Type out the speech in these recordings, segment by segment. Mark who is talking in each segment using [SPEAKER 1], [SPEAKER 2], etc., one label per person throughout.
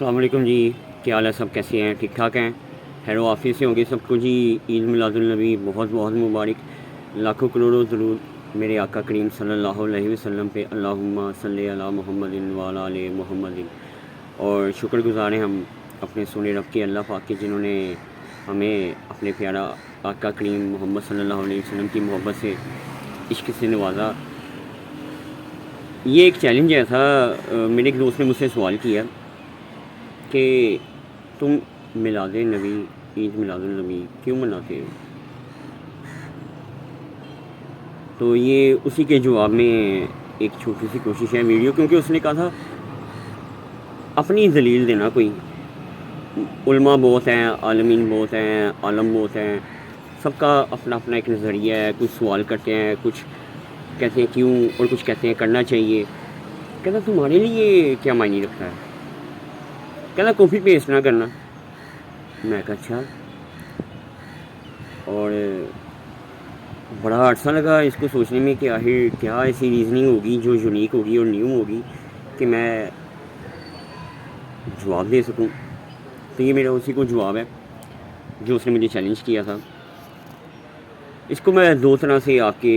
[SPEAKER 1] السلام علیکم جی، کیا حال ہے؟ سب کیسے ہیں؟ ٹھیک ٹھاک ہیں؟ خیر و عافیت سے ہوں گے سب کو جی۔ عید میلاد النبی بہت بہت مبارک، لاکھوں کروڑوں درود میرے آقا کریم صلی اللہ علیہ وسلم پہ، اللہم صلی علی محمد وعلی آل محمد۔ اور شکر گزار ہیں ہم اپنے سونے رب کے، اللہ پاک کے، جنہوں نے ہمیں اپنے پیارا آقا کریم محمد صلی اللہ علیہ وسلم کی محبت سے، عشق سے نوازا۔ یہ ایک چیلنج ایسا، میرے ایک دوست نے مجھ سے سوال کیا کہ تم میلاد نبی، عید میلاد النبی کیوں مناتے ہو؟ تو یہ اسی کے جواب میں ایک چھوٹی سی کوشش ہے ویڈیو، کیونکہ اس نے کہا تھا اپنی دلیل دینا کوئی۔ علماء بہت ہیں، عالمین بہت ہیں، عالم بہت ہیں، سب کا اپنا اپنا ایک نظریہ ہے۔ کچھ سوال کرتے ہیں، کچھ کہتے ہیں کیوں، اور کچھ کہتے ہیں کرنا چاہیے۔ کہتا تمہارے لیے کیا معنی رکھتا ہے؟ کہتا کاپی پیسٹ نہ کرنا۔ میں کہا اچھا۔ اور بڑا عرصہ لگا اس کو سوچنے میں کہ آخر کیا ایسی ریزننگ ہوگی جو یونیک ہوگی اور نیو ہوگی کہ میں جواب دے سکوں۔ تو یہ میرا اسی کو جواب ہے جو اس نے مجھے چیلنج کیا تھا۔ اس کو میں دو طرح سے آپ کے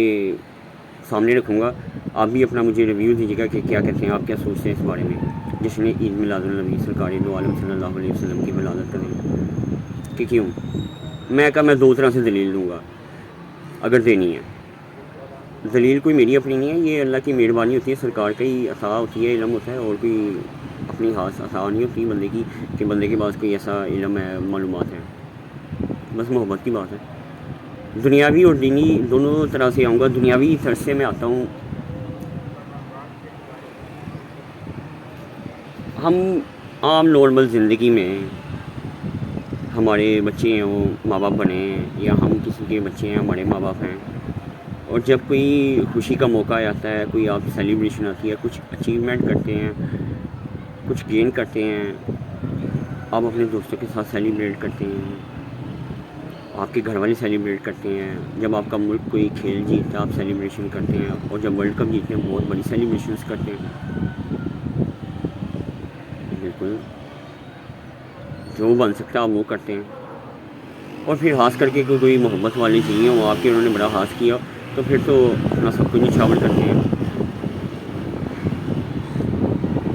[SPEAKER 1] سامنے رکھوں گا، آپ بھی اپنا مجھے ریویو دیجیے گا کہ کیا کہتے ہیں، آپ کیا سوچتے ہیں اس بارے میں، جس نے عید میلاد النبی سرکار دو عالم صلی اللہ علیہ وسلم کی ولادت کریں کہ کیوں۔ میں کہا میں دو طرح سے دلیل دوں گا اگر دینی ہے۔ دلیل کوئی میری اپنی نہیں ہے، یہ اللہ کی مہربانی ہوتی ہے، سرکار کا ہی عطا ہوتی ہے، علم ہوتا ہے، اور کوئی اپنی خاص عطا نہیں ہوتی بندے کی کہ بندے کے پاس کوئی ایسا علم ہے، معلومات ہے۔ بس محبت کی بات ہے۔ دنیاوی اور دینی دونوں طرح سے آؤں گا۔ دنیاوی طرز سے میں آتا ہوں، ہم عام نارمل زندگی میں ہمارے بچے ہوں، ماں باپ بنے ہیں، یا ہم کسی کے بچے ہیں، ہمارے ماں باپ ہیں، اور جب کوئی خوشی کا موقع آتا ہے، کوئی آپ سیلیبریشن آتی ہے، کچھ اچیومنٹ کرتے ہیں، کچھ گین کرتے ہیں، آپ اپنے دوستوں کے ساتھ سیلیبریٹ کرتے ہیں، آپ کے گھر والے سیلیبریٹ کرتے ہیں، جب آپ کا ملک کوئی کھیل جیتتا ہے آپ سیلیبریشن کرتے ہیں، اور جب ورلڈ کپ جیتتے ہیں بہت بڑی سیلیبریشنس کرتے ہیں۔ بالکل جو بن سکتا ہے آپ وہ کرتے ہیں۔ اور پھر خاص کر کے کوئی محبت والی چیزیں ہوں آپ کے، انہوں نے بڑا خاص کیا، تو پھر تو اپنا سب کچھ نچھاور کرتے ہیں۔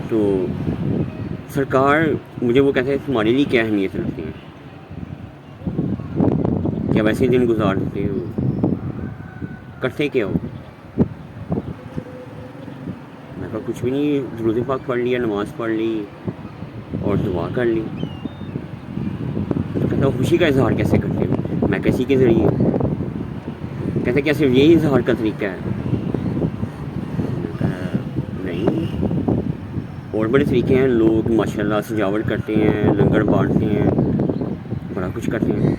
[SPEAKER 1] تو سرکار مجھے وہ کہتے ہیں تمہارے لیے کیا اہمیت رکھتے ہیں، کیا ویسے دن گزار دیتے ہو، کرتے کیا ہو؟ میں کہا کچھ بھی نہیں، درود پاک پڑھ لیا، نماز پڑھ لی اور دعا کر لی۔ تو کہتا خوشی کا اظہار کیسے کرتے ہو؟ میں کیسی کے ذریعے؟ کہتے کیا صرف یہی اظہار کا طریقہ ہے؟ میں کہا نہیں، اور بڑے طریقے ہیں، لوگ ماشاءاللہ سجاوٹ کرتے ہیں، لنگر بانٹتے ہیں، بڑا کچھ کرتے ہیں،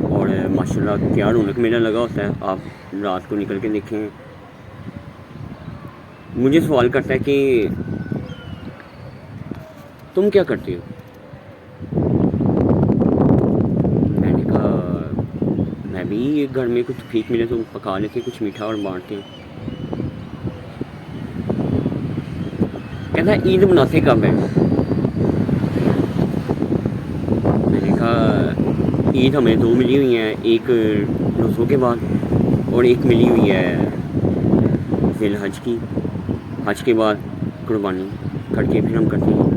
[SPEAKER 1] اور ماشاءاللہ کیا رونق میلہ لگا ہوتا ہے۔ آپ رات کو نکل کے دیکھیں۔ مجھے سوال کرتا ہے کہ تم کیا کرتے ہو؟ میں نے کہا میں بھی گھر میں کچھ بھیک ملے تو پکا لیتے، کچھ میٹھا اور بانٹتے ہیں۔ کہتا ہے عید مناتے کب ہے؟ میں نے کہا عید ہمیں دو ملی ہوئی ہیں، ایک روزوں کے بعد اور ایک ملی ہوئی ہے ذی الحج کی، حج کے بعد قربانی کر کے پھر ہم کرتے ہیں۔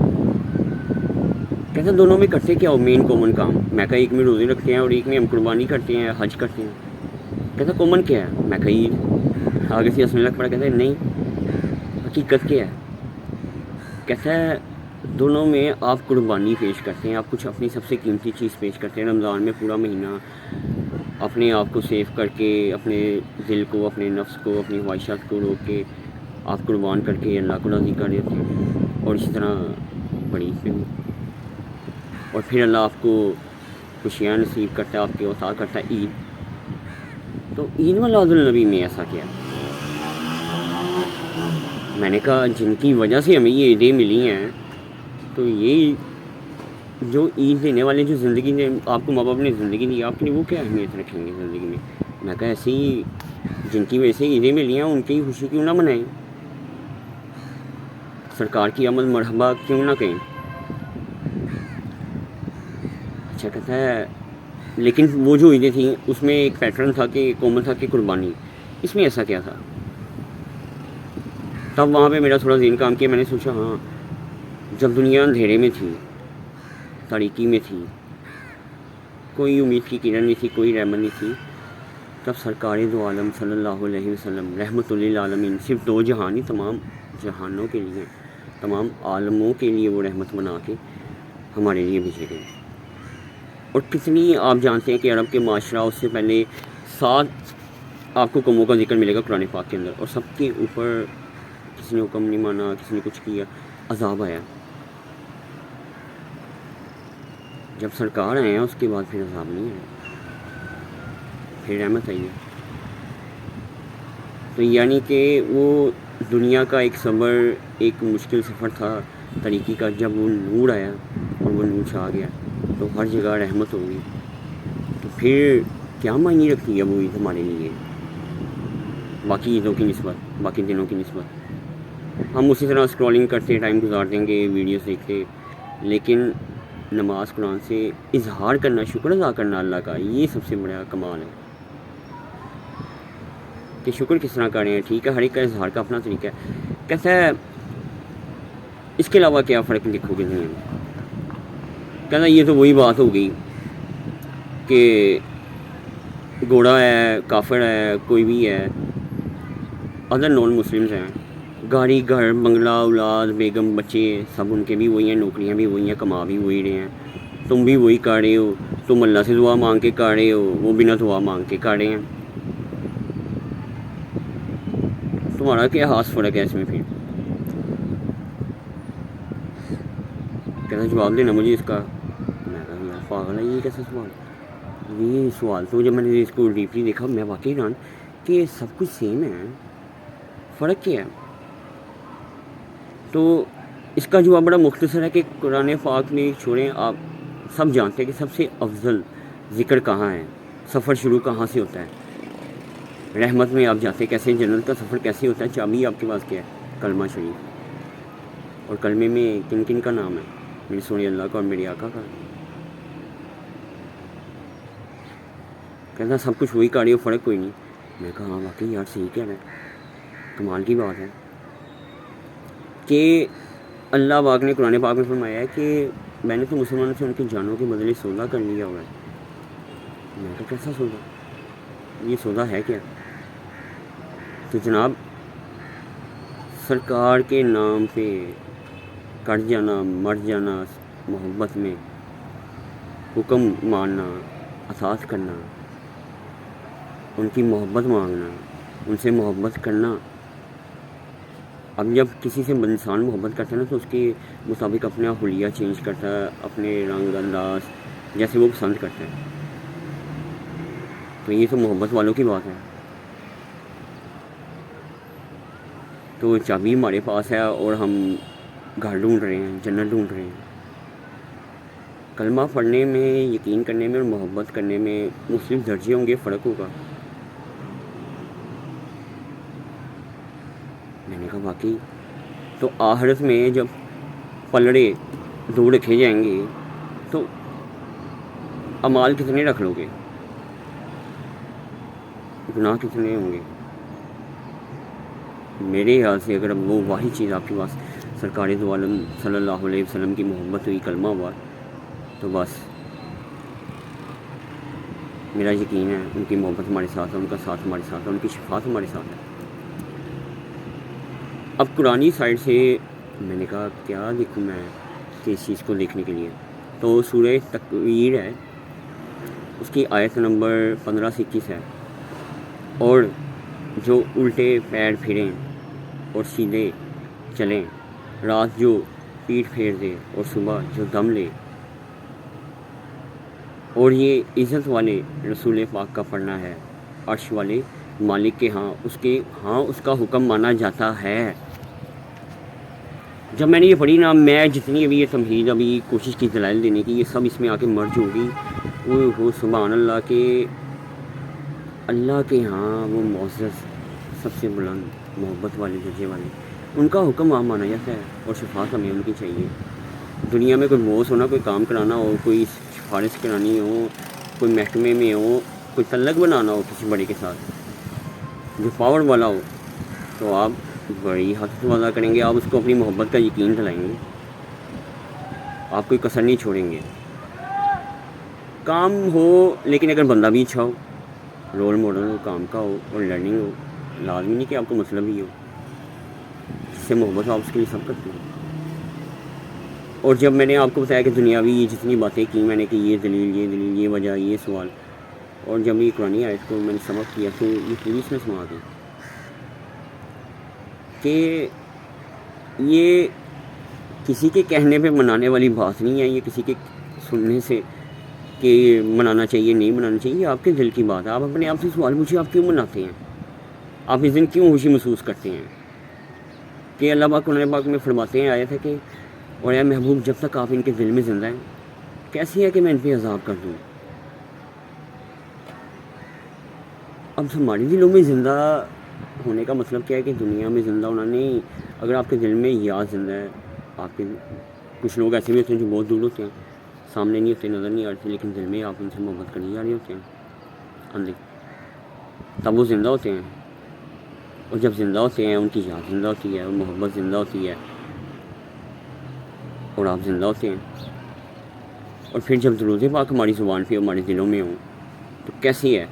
[SPEAKER 1] کہتا دونوں میں کرتے کیا ہو مین کامن کام؟ میں کہا ایک میں روزے رکھتے ہیں اور ایک میں ہم قربانی کرتے ہیں، حج کرتے ہیں۔ کہتا کامن کیا ہے؟ میں کہا عید۔ آگے سے ہنسنے لگ پڑا، کہتا ہے نہیں، حقیقت کیا ہے؟ کہتا ہے دونوں میں آپ قربانی پیش کرتے ہیں، آپ کچھ اپنی سب سے قیمتی چیز پیش کرتے ہیں۔ رمضان میں پورا مہینہ اپنے آپ کو سیو کر کے، اپنے دل کو، اپنے نفس کو، اپنی خواہشات کو روک کے آپ قربان کر کے اللہ کو راضی کر دیتے ہیں، اور اسی طرح بڑی عید پہ بھی۔ اور پھر اللہ آپ کو خوشیاں نصیب کرتا ہے، آپ کے عطا کرتا ہے عید۔ تو عید میلاد النبی میں ایسا کیا؟ میں نے کہا جن کی وجہ سے ہمیں یہ عیدیں ملی ہیں، تو یہ جو عید دینے والے جو زندگی نے آپ کو، ماں باپ نے زندگی دی آپ کے لیے، وہ کیا اہمیت رکھیں گے زندگی میں؟ میں کہا ایسے ہی جن کی وجہ سے عیدیں ملی ہیں ان کی خوشی کیوں نہ منائیں؟ سرکار کی آمد مرحبا کیوں نہ کہیں. اچھا کہتا ہے لیکن وہ جو عیدیں تھیں اس میں ایک پیٹرن تھا کہ کومن تھا کہ قربانی، اس میں ایسا کیا تھا؟ تب وہاں پہ میرا تھوڑا ذہن کام کیا. میں نے سوچا ہاں جب دنیا اندھیرے میں تھی، تاریکی میں تھی، کوئی امید کی کرن نہیں تھی، کوئی رحمت نہیں تھی، تب سرکار دو عالم صلی اللہ علیہ وسلم رحمۃ للعالمین صرف دو جہان ہی، تمام جہانوں کے لیے، تمام عالموں کے لیے وہ رحمت بنا کے ہمارے لیے بھیجے گئے. اور کتنی آپ جانتے ہیں کہ عرب کے معاشرہ اس سے پہلے 7 آپ کو قوموں کا ذکر ملے گا قرآن پاک کے اندر، اور سب کے اوپر کسی نے حکم نہیں مانا، کسی نے کچھ کیا، عذاب آیا. جب سرکار آئے ہیں اس کے بعد پھر عذاب نہیں آیا، پھر رحمت آئی ہے. تو یعنی کہ وہ دنیا کا ایک صبر، ایک مشکل سفر تھا طریقی کا، جب وہ نور آیا اور وہ نور چھا گیا تو ہر جگہ رحمت ہوگی. تو پھر کیا معنی رکھتی ہے وہ عید ہمارے لیے باقی عیدوں کی نسبت، باقی دنوں کی نسبت؟ ہم اسی طرح اسکرولنگ کرتے ٹائم گزار دیں گے، ویڈیوز دیکھتے، لیکن نماز قرآن سے اظہار کرنا، شکر ادا کرنا اللہ کا، یہ سب سے بڑا کمال ہے کہ شکر کس طرح کریں. ٹھیک ہے ہر ایک کا اظہار کا اپنا طریقہ ہے. کہتا ہے اس کے علاوہ کیا فرق دکھو گے دنیا میں؟ کہتا ہے یہ تو وہی بات ہو گئی کہ گھوڑا ہے، کافر ہے، کوئی بھی ہے، ادر نان مسلمز ہیں، گاڑی، گھر، بنگلہ، اولاد، بیگم، بچے، سب ان کے بھی وہی ہیں، نوکریاں بھی وہی ہیں، کما بھی وہی رہے ہیں، تم بھی وہی کر رہے ہو، تم اللہ سے دعا مانگ کے کر رہے ہو، وہ بنا دعا مانگ کے کر رہے ہیں. تمہارا کیا خاص فرق ہے اس میں؟ پھر کہنا جواب دینا مجھے اس کا. میں کہا یار پاگل ہے، یہ کیسا سوال؟ یہ سوال تو جب میں نے اس کو ڈیپلی دیکھا میں واقعی حیران کہ سب کچھ سیم ہے، فرق کیا ہے؟ تو اس کا جواب بڑا مختصر ہے کہ قرآن پاک میں چھوڑیں، آپ سب جانتے ہیں کہ سب سے افضل ذکر کہاں ہے، سفر شروع کہاں سے ہوتا ہے. رحمت میں آپ جاتے کیسے، جنت کا سفر کیسے ہوتا ہے، چابی آپ کے پاس کیا ہے؟ کلمہ شریف. اور کلمے میں کن کن کا نام ہے؟ میرے سونے اللہ کا اور میرے آقا کا. کہتا سب کچھ وہی کر رہی ہو، فرق کوئی نہیں. میں کہا ہاں واقعی یار صحیح کہہ رہا ہے، کمال کی بات ہے کہ اللہ پاک نے قرآن پاک میں فرمایا ہے کہ میں نے تو مسلمانوں سے ان کی جانوں کے بدلے سودا کر لیا ہوا ہے. میں کہا کیسا سودا؟ یہ سودا ہے کیا؟ تو جناب سرکار کے نام پہ کٹ جانا، مر جانا محبت میں، حکم ماننا، اطاعت کرنا، ان کی محبت مانگنا، ان سے محبت کرنا. اب جب کسی سے انسان محبت کرتا ہے نا تو اس کے مطابق اپنا حلیہ چینج کرتا ہے، اپنے رنگ انداز جیسے وہ پسند کرتا ہے. تو یہ تو محبت والوں کی بات ہے. تو چابی ہمارے پاس ہے اور ہم گھر ڈھونڈ رہے ہیں، جنت ڈھونڈ رہے ہیں. کلمہ پڑھنے میں، یقین کرنے میں اور محبت کرنے میں مختلف درجے ہوں گے، فرق ہوگا. میں نے کہا واقعی. تو آخرت میں جب پلڑے 2 رکھے جائیں گے تو اعمال کتنے رکھ لو گے، گناہ کتنے ہوں گے؟ میرے خیال سے اگر وہ واحد چیز آپ کے پاس سرکار دو عالم صلی اللہ علیہ وسلم کی محبت ہوئی، کلمہ ہوا، تو بس میرا یقین ہے ان کی محبت ہمارے ساتھ ہے، ان کا ساتھ ہمارے ساتھ ہے، ان کی شفاعت ہمارے ساتھ ہے. اب قرآنی سائڈ سے میں نے کہا کیا دیکھوں میں کہ اس چیز کو دیکھنے کے لیے. تو سورہ تکویر ہے، اس کی آیت نمبر 15 سے 21 ہے. اور جو الٹے پیر پھریں اور سیدھے چلیں، رات جو پیٹھ پھیر دے اور صبح جو دم لے. اور یہ عزت والے رسول پاک کا پڑھنا ہے، عرش والے مالک کے ہاں اس کا حکم مانا جاتا ہے. جب میں نے یہ پڑھی نا، میں جتنی ابھی یہ تمہید ابھی کوشش کی دلائل دینے کی، یہ سب اس میں آ کے مرج ہوگی. وہ سبحان اللہ کہ اللہ کے ہاں وہ معزز، سب سے بلند، محبت والے، درجے والے ان کا حکم عام مانا جاتا ہے اور شفاعت ہمیں ان کی چاہیے. دنیا میں کوئی بوس ہونا، کوئی کام کرانا ہو، کوئی سفارش کرانی ہو، کوئی محکمے میں ہو، کوئی تعلق بنانا ہو کسی بڑے کے ساتھ جو پاور والا ہو، تو آپ بڑی حد وعدہ کریں گے، آپ اس کو اپنی محبت کا یقین دلائیں گے، آپ کوئی کسر نہیں چھوڑیں گے. کام ہو لیکن اگر بندہ بھی اچھا ہو، رول ماڈل ہو، کام کا ہو اور لرننگ ہو، لازمی نہیں کہ آپ کو مسئلہ بھی ہو، جس سے محبت آپ اس کے لیے سب کرتے ہیں. اور جب میں نے آپ کو بتایا کہ دنیاوی یہ جتنی باتیں کی میں نے کہ یہ دلیل یہ وجہ یہ سوال، اور جب یہ قرآن آیت کو میں نے سمجھ کیا تو یہ پوری اس میں سما دی کہ یہ کسی کے کہنے پہ منانے والی بات نہیں ہے، یہ کسی کے سننے سے کہ منانا چاہیے نہیں منانا چاہیے، یہ آپ کے دل کی بات ہے. آپ اپنے آپ سے سوال پوچھیے، آپ کیوں مناتے ہیں؟ آپ اس دن کیوں خوشی محسوس کرتے ہیں؟ کہ اللہ پاک قرآن پاک میں فرماتے ہیں آیت ہے کہ اور اے محبوب جب تک آپ ان کے دل میں زندہ ہیں کیسی ہے کہ میں ان پہ عذاب کر دوں. اب ہمارے دلوں میں زندہ ہونے کا مطلب کیا ہے کہ دنیا میں زندہ ہونا نہیں. اگر آپ کے دل میں یاد زندہ ہے، آپ کے کچھ لوگ ایسے بھی ہوتے ہیں جو بہت دور ہوتے ہیں، سامنے نہیں ہوتے، نظر نہیں آتے، لیکن دل میں آپ ان سے محبت کرنے جا رہے ہوتے ہیں اندر، تب وہ زندہ ہوتے ہیں. اور جب زندہ ہوتے ہیں ان کی یاد زندہ ہوتی ہے اور محبت زندہ ہوتی ہے اور آپ زندہ ہوتے ہیں. اور پھر جب درود پاک ہماری زبان پہ ہمارے دلوں میں ہوں تو کیسی ہے.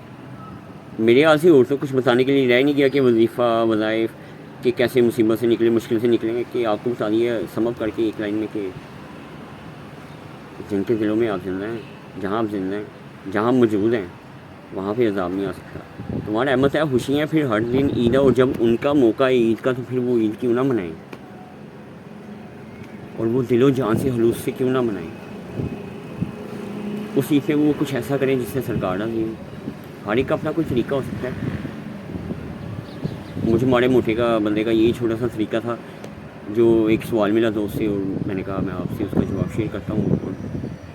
[SPEAKER 1] میرے یہاں سے اور تو کچھ بتانے کے لیے رہ نہیں گیا کہ وظیفہ وظائف کہ کیسے مصیبت سے نکلے، مشکل سے نکلیں گے، کہ آپ کو بتا دیا سمجھ کر کے ایک لائن میں کہ جن کے دلوں میں آپ زندہ ہیں، جہاں آپ زندہ ہیں، جہاں موجود ہیں، وہاں پہ عذاب نہیں آ سکتا. تمہارا احمد ہے خوشیاں پھر ہر دن عید ہے، اور جب ان کا موقع ہے عید کا تو پھر وہ عید کیوں نہ منائیں، اور وہ دل و جان سے خلوص سے کیوں نہ منائیں. اس عید پہ وہ کچھ ایسا کریں جس سے سرکار راضی ہو. ہر ایک کا اپنا کوئی طریقہ ہو سکتا ہے. مجھے ماڑے موٹے کا بندے کا یہی چھوٹا سا طریقہ تھا جو ایک سوال ملا دوست سے، اور میں نے کہا میں آپ سے اس کا جواب شیئر کرتا ہوں اور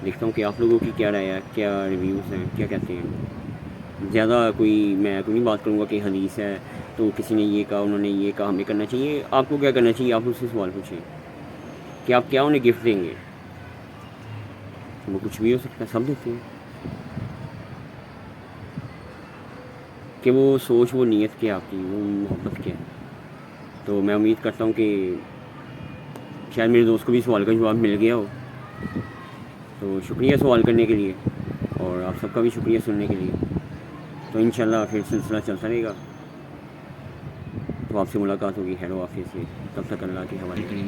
[SPEAKER 1] دیکھتا ہوں کہ آپ لوگوں کی کیا رائے ہے، کیا ریویوز ہیں، کیا کہتے ہیں. زیادہ میں کوئی نہیں بات کروں گا کہ حدیث ہے تو کسی نے یہ کہا، انہوں نے یہ کہا ہمیں کرنا چاہیے. آپ کو کیا کرنا چاہیے، آپ اس سے سوال پوچھیں کہ آپ کیا انہیں گفٹ دیں گے. وہ کچھ بھی ہو سکتا ہے، سب دیتے ہیں، کہ وہ سوچ، وہ نیت کیا آپ کی، وہ محبت کیا ہے. تو میں امید کرتا ہوں کہ شاید میرے دوست کو بھی سوال کا جواب مل گیا ہو. تو شکریہ سوال کرنے کے لیے، اور آپ سب کا بھی شکریہ سننے کے لیے. تو انشاءاللہ پھر سلسلہ چلتا رہے گا. تو آپ سے ملاقات ہوگی خیر و عافیت سے. تب تک اللہ کے حوالے.